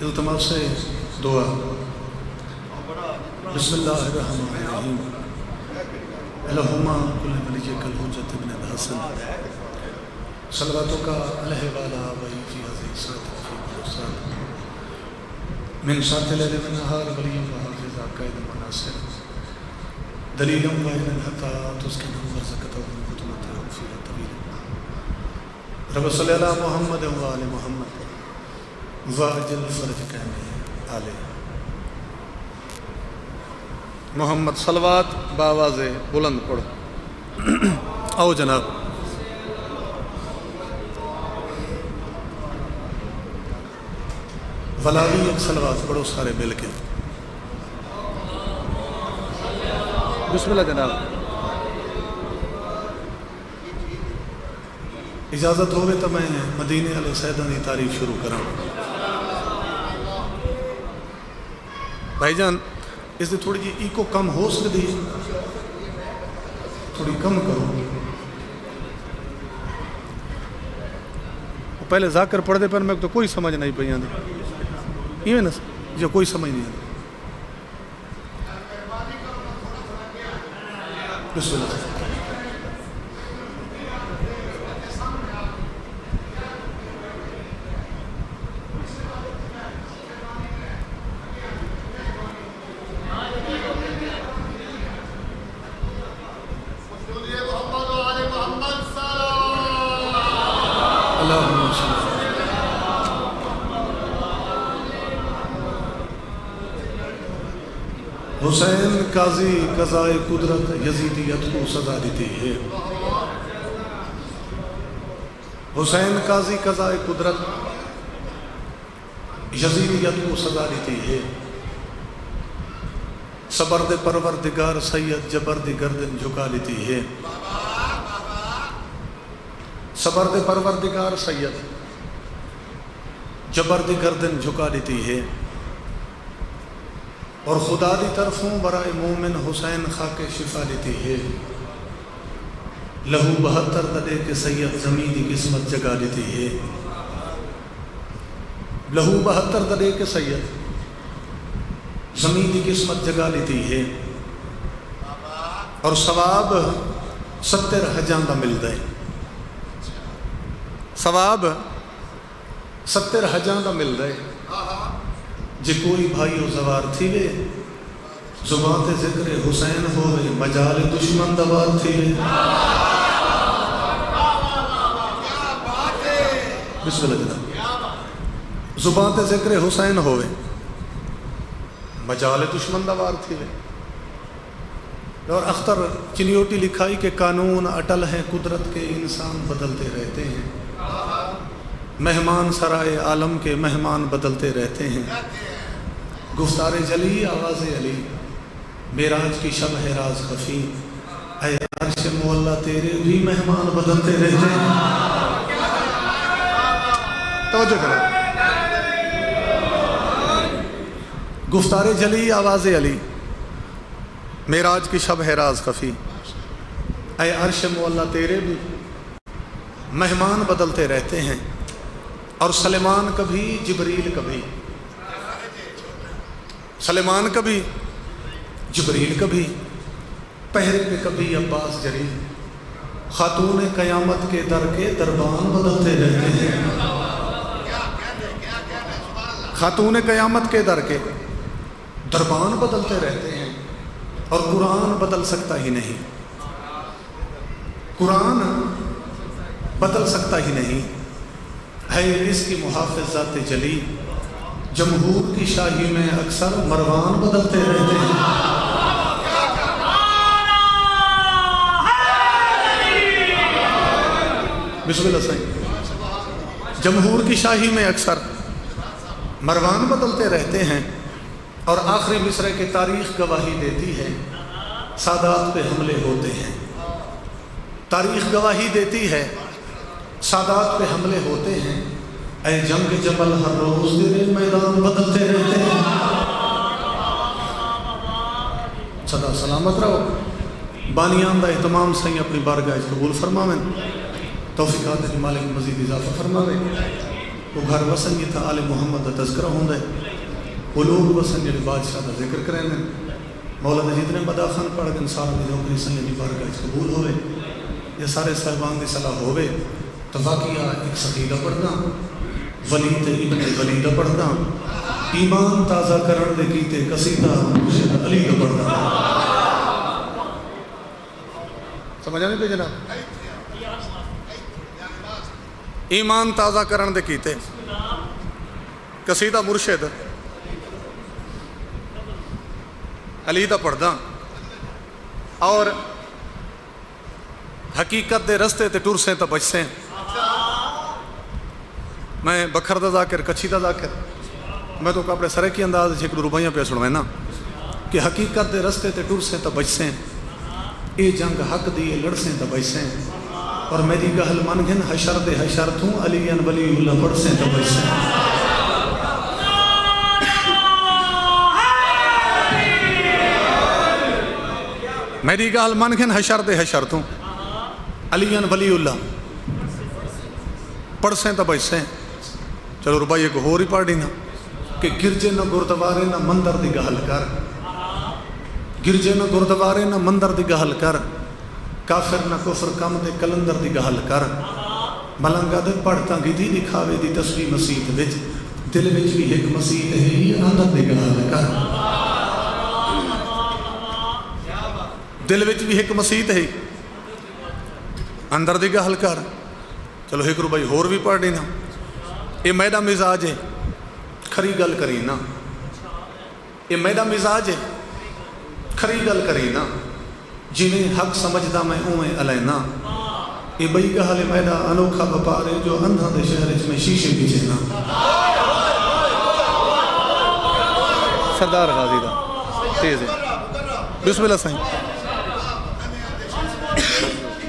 التماس سے دعا۔ بسم اللہ الرحمن الرحیم۔ اللہم کل ولیک الحجۃ ابن الحسن صلواتک علیہ وعلی آبائہ فی ہذہ الساعۃ وفی کل ساعۃ من ساعۃ اللیل والنہار ولی وحافظ قائد المناصر دلیل وعین حتی تسکنہ ورزقتہ وتمتعہ فیہا طویلا۔ رب صلی علی محمد وآل محمد واجل فرجک من آل محمد۔ صلوات بآواز بلند پڑھو۔ آؤ جناب، ولاوی ایک صلوات پڑھو سارے مل کے۔ بسم اللہ جناب۔ اجازت ہوئے تو میں مدینے والے سیداں دی تعریف شروع کراں۔ بھائی جان اس دی تھوڑی جی ایکو کم ہو سکتی ہے، تھوڑی کم کرو۔ پہلے ذاکر پڑھ دے پر میں تو کوئی سمجھ نہیں پئی آندی، ایویں نا جو کوئی سمجھ نہیں آتی۔ بسم اللہ۔ حسین قاضی قضائے قدرت یزیدیت کو سزا دیتی ہے۔ حسین قاضی قضائے قدرت یزیدیت کو سزا دیتی ہے۔ صبر پروردگار سید جبر دی گردن جھکا لیتی ہے۔ صبر پروردگار سید جبر دی گردن جھکا لیتی ہے۔ اور خدا دی طرفوں برائے مومن حسین خاک شفا لیتی ہے۔ لہو 72 ددے کے سید زمین دی قسمت جگا لیتی ہے۔ لہو 72 ددے کے سید زمین دی قسمت جگا لیتی ہے۔ اور ثواب 70 حجاں دا ملدا ہے۔ ثواب 70 حجاں دا ملدا ہے۔ جے کوئی بھائی و زوار تھی وے زبان تے ذکر حسین ہوئے مجال دشمن دوار تھی وے۔ بسم اللہ جناب۔ زبان تے ذکر حسین ہوئے مجال دشمن دوار تھی وے۔ اور اختر چنیوٹی لکھائی کہ قانون اٹل ہے قدرت کے انسان بدلتے رہتے ہیں۔ مہمان سرائے عالم کے مہمان بدلتے رہتے ہیں۔ گفتار جلی آواز علی معراج کی شب ہے راز خفی اے عرش مولا تیرے بھی مہمان بدلتے رہتے ہیں۔ توجہ کریں۔ گفتار جلی آواز علی معراج کی شب ہے راز خفی اے عرش مولا تیرے بھی مہمان بدلتے رہتے ہیں۔ اور سلیمان کبھی جبریل کبھی، سلیمان کبھی جبریل کبھی، پہرے پہ کبھی عباس جری، خاتون قیامت کے در کے دربان بدلتے رہتے ہیں۔ خاتون قیامت کے در کے دربان بدلتے رہتے ہیں۔ اور قرآن بدل سکتا ہی نہیں، قرآن بدل سکتا ہی نہیں ہے۔ اس کی محافظ ذات جلی جمہور کی شاہی میں اکثر مروان بدلتے رہتے ہیں۔ بسم اللہ صحیح۔ جمہور کی شاہی میں اکثر مروان بدلتے رہتے ہیں۔ اور آخری مصرعے کی تاریخ گواہی دیتی ہے سادات پہ حملے ہوتے ہیں۔ تاریخ گواہی دیتی ہے سادات پہ حملے ہوتے ہیں۔ اے جنگ جبل ہر روز تیرے میدان بدلتے رہتے ہیں۔ صدا سلامت رہو۔ بانیان دا اہتمام سہی اپنی بارگاہ قبول فرماویں۔ توفیقات مالک مزید اضافہ فرماویں۔ وہ گھر وسن جتھا آل محمد کا تذکرہ ہوتا ہے، وہ لوگ وسن جڑے بادشاہ کا ذکر کریں ہیں۔ مولا نے جتنے مداخن پڑھ کے سارے کی نوکری سنگی دی بارگاہ قبول ہوئے، یہ سارے صاحبان کی صلاح ہوئے تو واقعہ ایک سقیدہ پڑھنا، ولید ابن ولید پڑھنا، ایمان تازہ کرن دے کیتے قصیدہ مرشد علی کا پڑھنا۔ سمجھا نہیں پہ جناب؟ ایمان تازہ کرن دے کیتے قصیدہ مرشد علی دا پڑھدا، اور حقیقت دے رستے تے ٹر سے تے بچ سے۔ میں بکھر دا ذاکر، کچھی دا ذاکر، میں تو اپنے سرے کی انداز سے ایک روپیہ پہ سنویں نا کہ حقیقت دے رستے تے ٹر سے تے بچ سے، اے جنگ حق دی لڑ سے تے بچ سے، اور میری گہل من گھن حشر دے حشر تھوں علی ولی اللہ پڑھ سے تے بچ سے۔ میری گال من گھن حشر دے حشر توں علی ولی اللہ پڑھ سے تبج سے۔ چلو ربائی ایک ہو رہی پڑھ دینا کہ گرجے نہ گردوارے نہ مندر دی گہل کر، گرجے نہ گردوارے نہ مندر دی گہل کر، کافر نہ کفر کم دے کلندر دی گہل کر، ملنگا دے پڑھتا گی دی دکھاوے دی تصویر مسیح وچ، دل وچ بھی ایک مسیح ہے ہی اندر دی گہل کر، دل وچ بھی ایک مسیح ہے اندر دی گہل کر۔ چلو ایک روپائی ہور بھی پڑھ دینا، اے میرا مزاج ہے کھری گل کرینا، اے میرا مزاج ہے کھری گل کرینا، جنہیں حق سمجھدا میں اویں علینا، اے بئی گہل میرا انوکھا بپارے جو اندھا دے شہر میں شیشے پیچھے نا۔ سردار غازی دا تیز ہے، بسم اللہ سائیں۔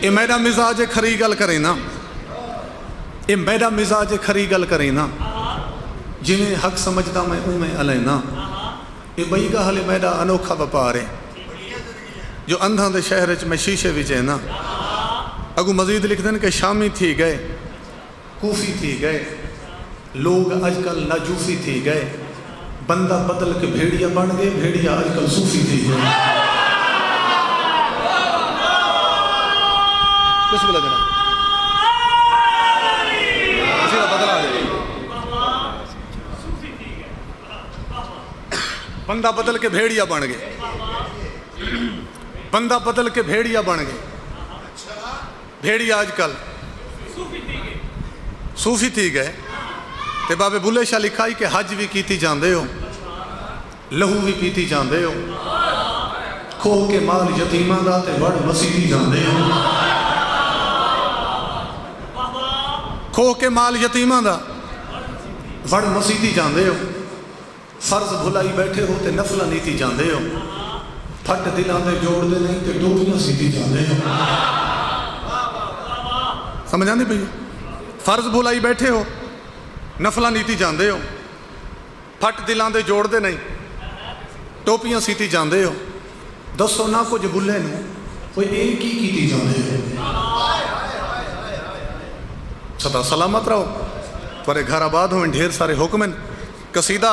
اے میرا مزاج کھری گل کرینا، اے میرا مزاج کھری گل کرینا، جنہیں حق سمجھدا میں اویں علینا، اے بئی گہل میرا انوکھا بپارے جو اندھا دے شہر میں شیشے وچے نا۔ اگو مزید لکھ دیں کہ شامی تھی گئے، کوفی تھی گئے، لوگ آج کل ناجوفی تھی گئے، بندہ بدل کے بھیڑیا بن گئے، بھیڑیا آج کل صوفی تھی گئے۔ بسم اللہ جناب، اسی کا بدل آ جائے، بندہ بدل کے بھیڑیا بن گئے، بندہ بدل کے بھیڑیا بن گئے، بھیڑیا آج کل صوفی تھی گئے۔ تے بابے بلے شاہ لکھائی کہ حج بھی کیتی جاندے ہو، لہو بھی پیتی جاندے ہو، کھو کے مال یتیماں دا تے وڑ مسیتی جاندے ہو، کھو کے مال یتیماں دا وڑ مسیتی جاندے ہو، فرض بھلائی بیٹھے ہو تے نفلہ نیتی جاندے ہو، پھٹ دلان دے جوڑ دے نہیں تے ڈوبیاں سیتی جاندے ہو۔ سمجھا نہیں بھئی؟ فرض بھلائی بیٹھے ہو، نفلہ نیتی جاندے ہو، پھٹ دلان دے جوڑ دے نہیں، ٹوپیاں سیتی جاندے ہو، دسو نہ کچھ بھلے نو کوئی ایک ہی کیتی جاندے ہو۔ سدا سلامت رہو، تمہارے گھر آباد ہوئیں، ڈھیر سارے حکم ہیں۔ قصیدہ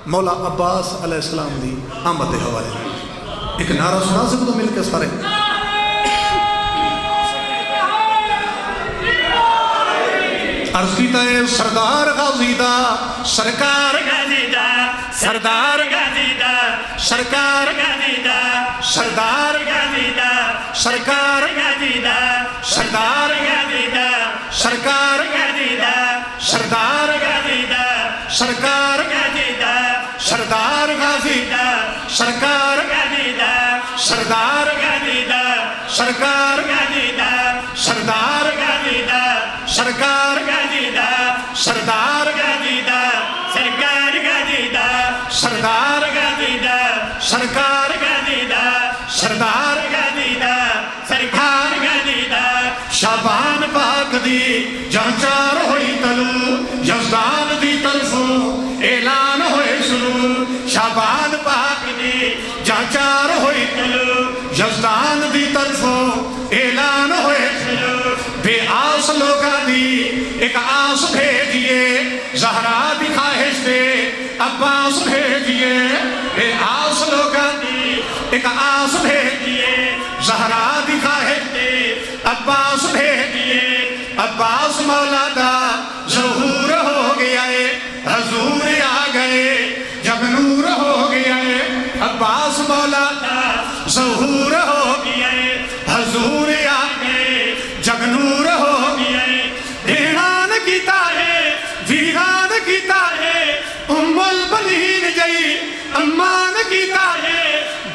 مولا عباس علیہ السلام دی آمد دے حوالے، ایک نعرہ سنا سکو تو مل کے سارے۔ عرض کیتا ہے سردار غازی دا، سرکار غازی دا، سردار غازی دا، سرکار غازی دا، سردار غازی دا، سرکار غازی دا، سردار غازی دا، سرکار غازی دا، سردار غازی دا، سرکار غازی دا، سردار غازی دا، سرکار غازی دا، سردار غازی دا، سرکار غازی دا، سردار غازی دا، سرکار غازی دا، سردار غازی دا، سرکار غازی دا، سردار غازی دا، سرکار غازی دا، سردار غازی دا، سرکار غازی دا۔ شابان پاک دی جانچار ہوئی تلو، یزدان دی طرفوں اعلان ہوئے شروع، شابان پاک دی جانچار ہوئی تلو، یزدان دی طرفوں اعلان ہوئے شروع، بے آس لوگا دی ایک آس بھیجئے، عباس بھیجیے، اے آس لوگا ایک آس بھیجیے، زہرا دکھائے عباس بھیجیے، عباس مولا دا ظہور ہو گیا ہے، حضور آ گئے جب نور ہو گیا ہے، عباس مولا دا ظہور ہو گیا ہے، حضور آ گئے جب نور ہو گیا ہے، دیران کیتا ہے ویران کیتا ہے، ام البنین جئی امان کیتا ہے،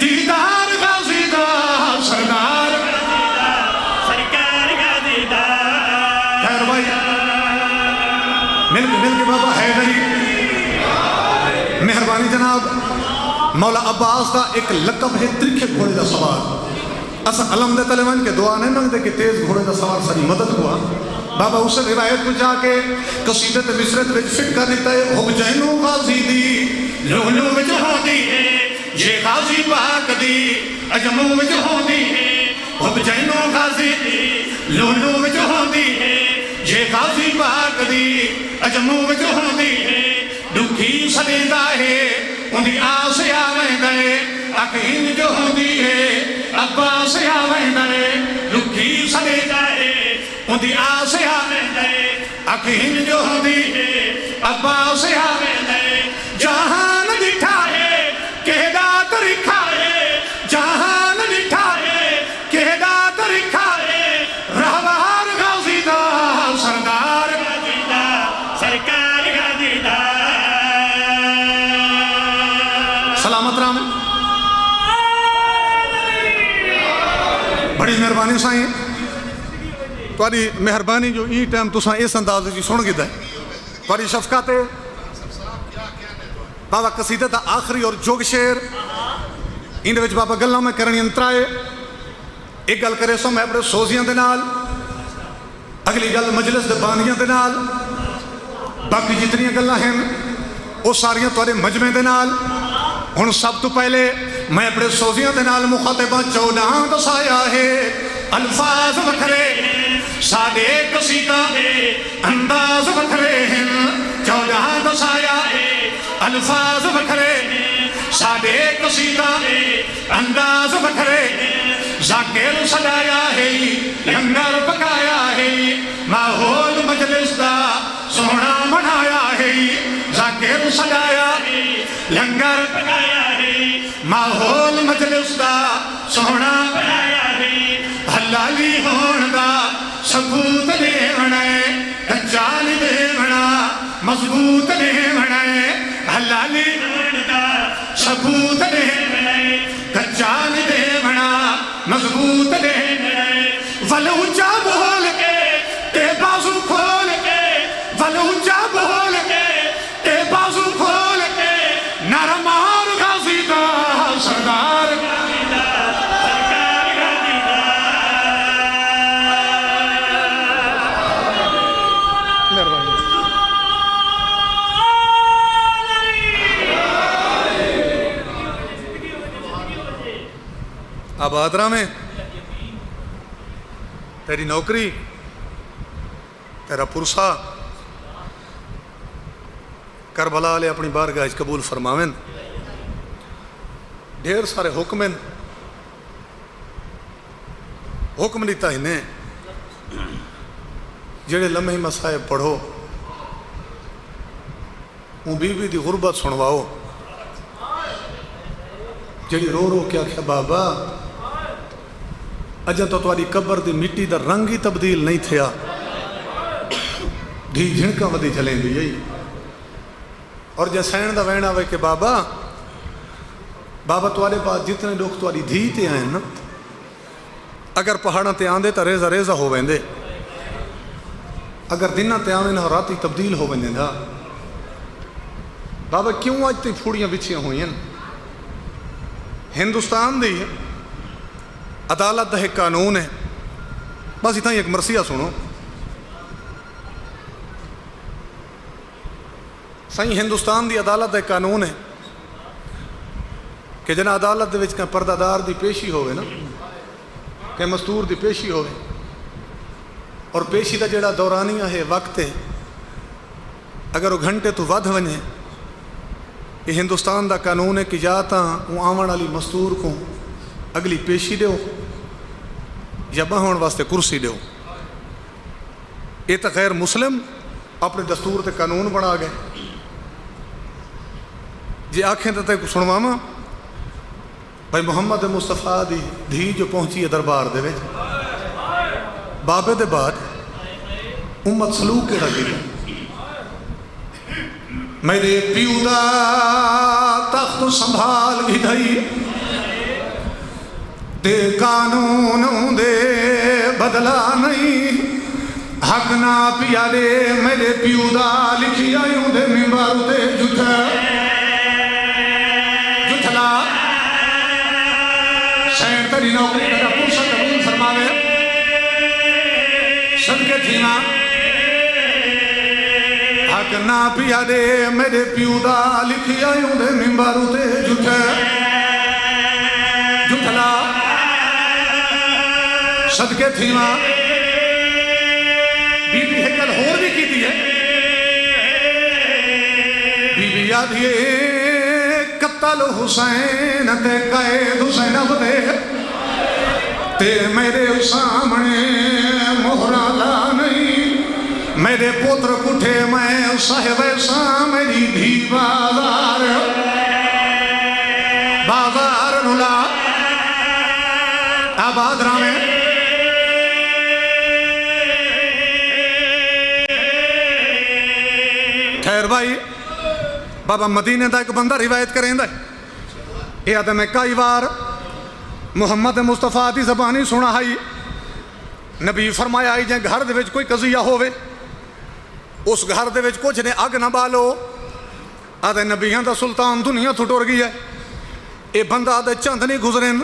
دیدار غازی دا سردار سرکار کا دیدار، خیر بھائی مل کے بابا حیدری، مہربانی جناب۔ مولا عباس دا ایک لقب ہے ترکھے گھوڑے دا سوار، اسا علم دے تلے ون کے دعا نہیں مانگتے کہ تیز گھوڑے دا سوار ساری مدد ہوا۔ بابا اس روایت کو جا کے قصیدت مصرت وچ فٹ کر دیتا ہے، حب جینو غازی دی لولو وچ ہوندی ہے، یہ غازی پاک دی اجمو وچ ہوندی ہے، حب جینو غازی دی لولو وچ ہوندی ہے، یہ غازی پاک دی اجمو وچ ہوندی ہے، دکھی سدیدا ہے اندی آس آویندا ہے، اکھین جو ہوندی ہے عباس آویندا ہے، دکھی سدیدا ہے اندی آس آویندا ہے، اکھین جو ہوندی ہے عباس آویندا ہے، جہان دٹھا ہے کہدا طریقہ ہے، جہان دٹھا ہے کہدا طریقہ ہے، رہوار غازی دا سردار سرکار کا دیدار، سلامت رام۔ بڑی مہربانی سائیں، تاری مہربانی جو ای ٹائم تساں اس انداز جی سن گدا ہے، تاری شفقت ہے۔ بابا قصیدہ دا آخری اور جوگ شیر اندے وچ بابا گلاں میں کرنی انترائے، ایک گل کرے سو میں اپنے سوزیاں دے نال، اگلی گل مجلس دے بانیاں دے نال، باقی جتنی گلاں ہیں وہ ساریاں تارے مجمع دے نال۔ ہن سب تو پہلے میں اپنے سوزیاں دے نال مخاطبہ 14 دسایا ہے، الفاظ وکھرے ساڈے قصیدہ دے انداز وکھرے ہیں، 14 دسایا ہے الفاظ وکھرے ساڈے قصیدہ دے انداز وکھرے، ذاکر سجایا ہے لنگر پکایا ہے، ماحول مجلس دا سونا بنایا ہے، ذاکر سجایا ہے لنگر پکایا ہے، ماحول مجلس دا سونا بنایا ہے، حلالی ہون دا ثبوت دیونا ہے، کچا نہیں دیونا مضبوط دیونا ہے، حلالی ہون دا ثبوت دیونا ہے، کچا نہیں دیونا مضبوط دیونا ہے، ولوچا بول کے تے بازو کھول کے، ولوچا بول کے تے بازو کھول کے، نرمار غازی دا سردار سرکار کا اب آدرہ میں تیری نوکری، تیرا پرسا کربلا لے اپنی بارگاہ قبول فرماویں، ڈھیر سارے حکمیں حکم لیتا ہی نے جڑے لمحے مسائب پڑھو، ان بی بی دی غربت سنواؤ، جڑی رو رو کیا کیا بابا اجا تو تاری قبر دی مٹی دا رنگ ہی تبدیل نہیں تھیا، دھی جھنکا ودی چلیں دی یہی، اور جے سین دا وینا وے کہ بابا توارے پاس جتنے لوگ تواری دھی تے آئیں نا، اگر پہاڑاں تے آندے تا ریزہ ریزہ ہو ویندے، اگر دنہ تے آویں نہ راتی تبدیل ہو ویندے دا، بابا کیوں آج تے پھوڑیاں بچیاں ہوئیں؟ ہندوستان دی عدالت دا ایک قانون ہے، بس اتنا ہی ایک مرثیہ سنو، سائیں ہندوستان دی عدالت دا ایک قانون ہے کہ جنا عدالت دے وچ کہ پردہ دار دی پیشی ہوئے نا، کہ مستور دی پیشی ہوئے، اور پیشی دا جڑا دورانیہ ہے وقت ہے، اگر وہ گھنٹے تو ود ونے یہ ہندوستان دا قانون ہے کہ یا تاں آون والی مستور کو اگلی پیشی دیو یا بہن واسطے کرسی دیو. یہ تو غیر مسلم اپنے دستور تے قانون بنا گئے. جی آنکھیں تے سنواواں بھائی محمد مصطفیٰ دی دھی جو پہنچی ہے دربار دے وچ بابے دے بعد امت سلوک کیڑا کیتا. میرے پیو دا تخت سنبھال بھی دھئی تے قانون دے بدلا نہیں حق نہ پیا دے میرے پیو دا لکھی آئیوں دے ممبر تے جتھلا سین تری نوکری میرا پورسا قبول فرماوے صدقے تھینا حق نہ پیا دے میرے پیو دا لکھی آئیوں دے ممبر تے جتھلا صدقے تھینا. بی بی ہکل ہور بھی کی دی ہے. بی بی یاد یہ قتل حسین تے قید حسین ابدے تے میرے سامنے مہرہ لا نہیں میرے پوتر کٹھے میں صاحب ایسا میری دھی بازار نلا آباد رامے خیر بھائی بابا مدینے دا ایک بندہ روایت کریں دا یہ آدھے میں کئی بار محمد مصطفیٰ دی زبانی سنا ہائی نبی فرمایا آئی جائیں گھر دے وچ کوئی قضیہ ہووے اس گھر دے وچ کچھ نے اگ نہ بالو آدھے نبیان دا سلطان دنیا تو ٹور گئی ہے. اے بندہ آدھے چند نہیں گزرین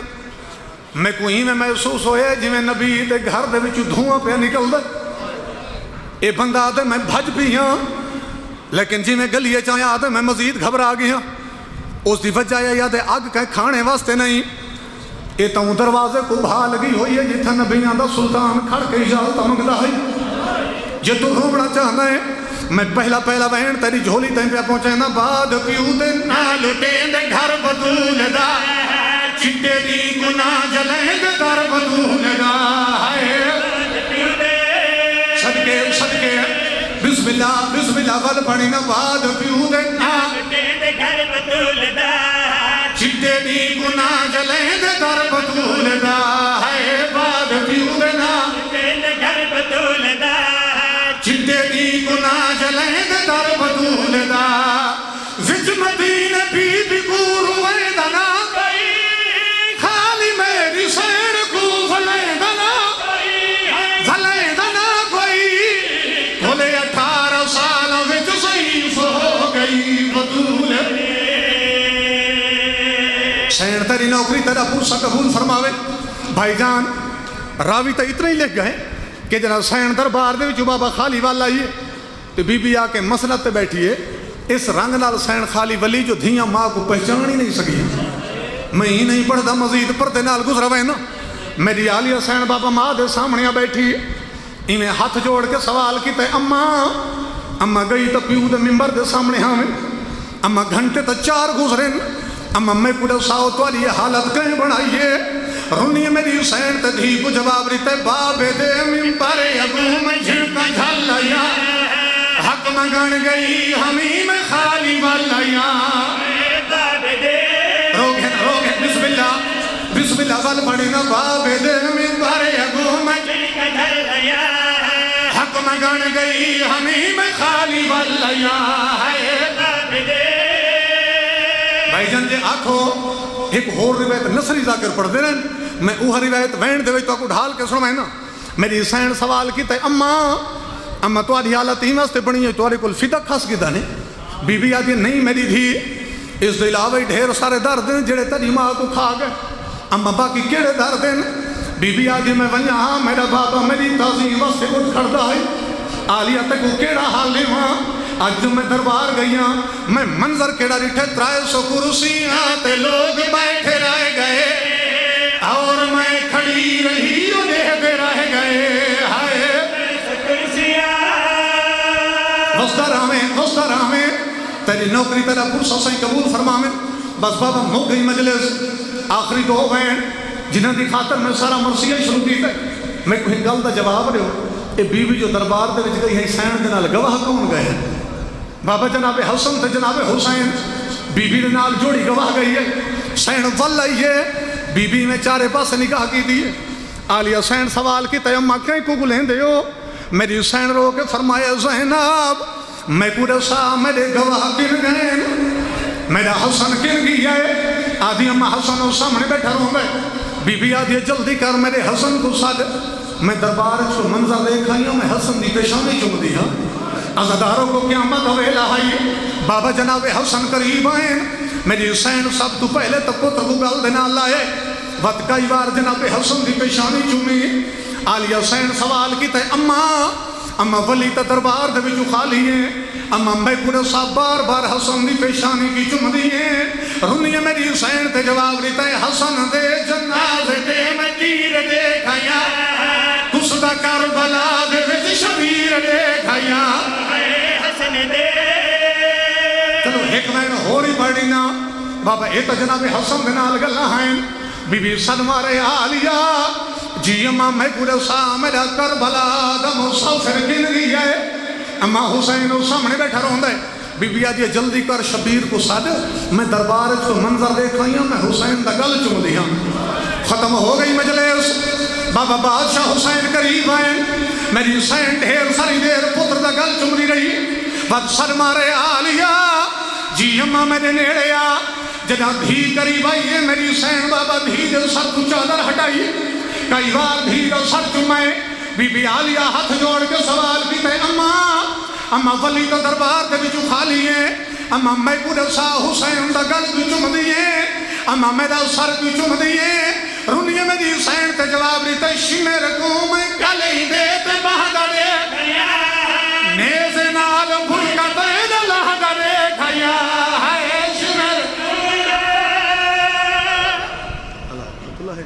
میں کوئی میں محسوس ہوئے جی میں نبی دے گھر دے وچ دھواں پہ نکل دے. اے بندہ آدھے میں بھج بھی ہاں لیکن جی میں گلیے چاہے آدھے میں مزید گھبرا گیا. اس دی وجہ یہ آدھے اگ کہیں کھانے واسطے نہیں یہ تو دروازے کو بھا لگی ہوئی ہے جتھا نبیان دا سلطان کھڑ کے اجازت منگدا ہے. جے تو روبڑا چاہنا ہے میں پہلا بہن تیری جھولی تین پہ پہنچے نا بعد پیو دے نال ٹین دے گھر بدول دا چٹے دی گناہ جلیں دے گھر بدول دا صدقے بسم اللہ ول پڑھی نا بعد پیو دے نال ٹین دے گھر بدول دا چٹے دی گناہ جلیں دے گھر بدول دا بعد پیو دے نال ٹین دے گھر بدول دا چٹے دی گناہ جلیں دے در بدول دا وچ مدینہ بی بی کو روئے دنا خالی میری سیر کو بھلے دنا کوئی بھولے 18 سال وچ ضعیف ہو گئی بدول. سین تیری نوکری تیرا پورسا قبول فرماوے. بھائی جان راوی تو اتنا ہی لکھ گئے کہ جناب سین دربار دے وچ بابا خالی والا ہی تو بی بی آ کے مسند تے بیٹھی ہے. اس رنگ نال سین خالی ولی جو دھیاں ماں کو پہچان ہی نہیں سکی. میں ہی نہیں پڑھدا مزید پردے نال گزرا وے نا. میری عالیہ سین بابا ماں دے سامنے بیٹھی انہیں ہاتھ جوڑ کے سوال کیتے اماں گئی تو پیو دے ممبر دے سامنے ہاویں اماں گھنٹے تو 4 گزرن اماں میں پورا ساؤ توالی یہ حالت کہیں بڑھائیے رونی میری سین تے دھی کو جواب ریتے بابے دے ممبر ابو میں جھڑکا جھلیا حق مگن گئی ہمیں میں خالی والیا بابے دے روگے بسم اللہ وال پڑھی نا بابے دے ممبر ابو میں جھڑکا جھلیا حق مگن گئی ہمیں میں خالی والیا بابے دے. بھائی جان جے آکھو ایک اور روایت نصری ذاکر پڑھ دے رہے میں اوہ روایت وین دے وچ تو کو ڈھال کے سنو میں نا. میری سین سوال کی تے اماں تواڈی حالت ہی واسطے بنی ہے تواڈے کول فدا خاص کیتا نے. بی بی آدھی نہیں میری دھی اس دے علاوہ ڈھیر سارے درد ہیں جڑے تیری ماں کو کھا گئے. اماں باقی کیڑے درد ہیں؟ بی بی آدھی میں ونجا ہاں میرا بابا میری تعظیم واسطے اٹھ کھڑدا ہے عالیہ تے کو کیڑا حال لے ماں آج میں دربار گئیاں میں منظر کیڑا ریٹھے 300 کرسیاں تے لوگ بیٹھے رہ گئے اور میں کھڑی رہی اور دیکھتے رہ گئے ہائے وسطہ راہیں تیری نوکری تیرا پرسا سائیں قبول فرماویں بس بابا مک گئی مجلس آخری دو ہیں جنہاں دی خاطر میں سارا مرثیہ شروع کیتا ہے میں کوئی گل دا جواب رہے ہو اے بی بی جو دربار دے وچ گئی ہے حسین دے نال گواہ کون گئے ہیں بابا جناب حسن تے جناب حسین بی بی دے نال جوڑی گواہ گئی ہے حسین ول آئی ہے بی بی میں چارے پاس نکاح کی دی ہے آلی حسین سوال کی تے اماں کہیں کو گلیں دے ہو میری حسین رو کے فرمایا زینب میں پورے سا میرے گواہ کن گئے میرا حسن کن گیا ہے آدھی اماں حسن و سامنے بیٹھا رہوں گے بی بی آدھی جلدی کر میرے حسن کو ساتھ میں دربار چھو منظر دیکھا ہوں میں حسن دی پیشانی چم دیا عزداروں کو قیامت ہوئے لائی بابا جناب حسن قریب آئیں میری حسین سب تو پہلے تو پتر کو گل دینا لائے وقت کئی بار جناب حسن دی پیشانی چومی آلی حسین سوال کی تے اماں ولی تا دربار دے وچو خالی ہیں اماں میں پورے صاحب بار بار حسن دی پیشانی کی چم دیئے رنی میری حسین تے جواب لیتا ہے حسن دے جنازے دے میں تیر دیکھایا کس دا کربلا دے وچ شبیر دیکھایا حسن دے چلو ایک میں ہو رہی بڑی نا بابا اے تا جناب حسن دے نال گلہ ہیں بی بی سلمہ رے آلیا جی اماں میں پورے سا میرا کربلا دا مسافر گن گئی ہے اماں حسین وہ سامنے بیٹھا رہوں دے بی بی آدھی جلدی کر شبیر کو ساتھ میں دربار کو منظر دیکھ رہی ہوں میں حسین دا گل چم دیا ختم ہو گئی مجلس بابا بادشاہ حسین قریب آئیں میری حسین ڈھیر ساری دیر پتر دا گل چم دی رہی وقت سر مارے آلیا جی اماں میرے نیڑے آ جدہ دھی قریب آئی ہے میری حسین بابا دھی دل سر کو چادر ہٹائی کئی بار دھی دل سر چمائے بی بی آلیا ہاتھ جوڑ کے سوال کی تے اماں ولی تو دربار دے بچو خالی ہے اماں میں پورے سا حسین دا گل بھی چم دیئے اماں میرا سر بھی چم دیئے رنیے میری حسین تے جواب لیتے شمیر کو میں گلی دے تے بہدرے نیزے نال بھلکا تے دلہ درے کھایا ہے شمیر اللہ ہے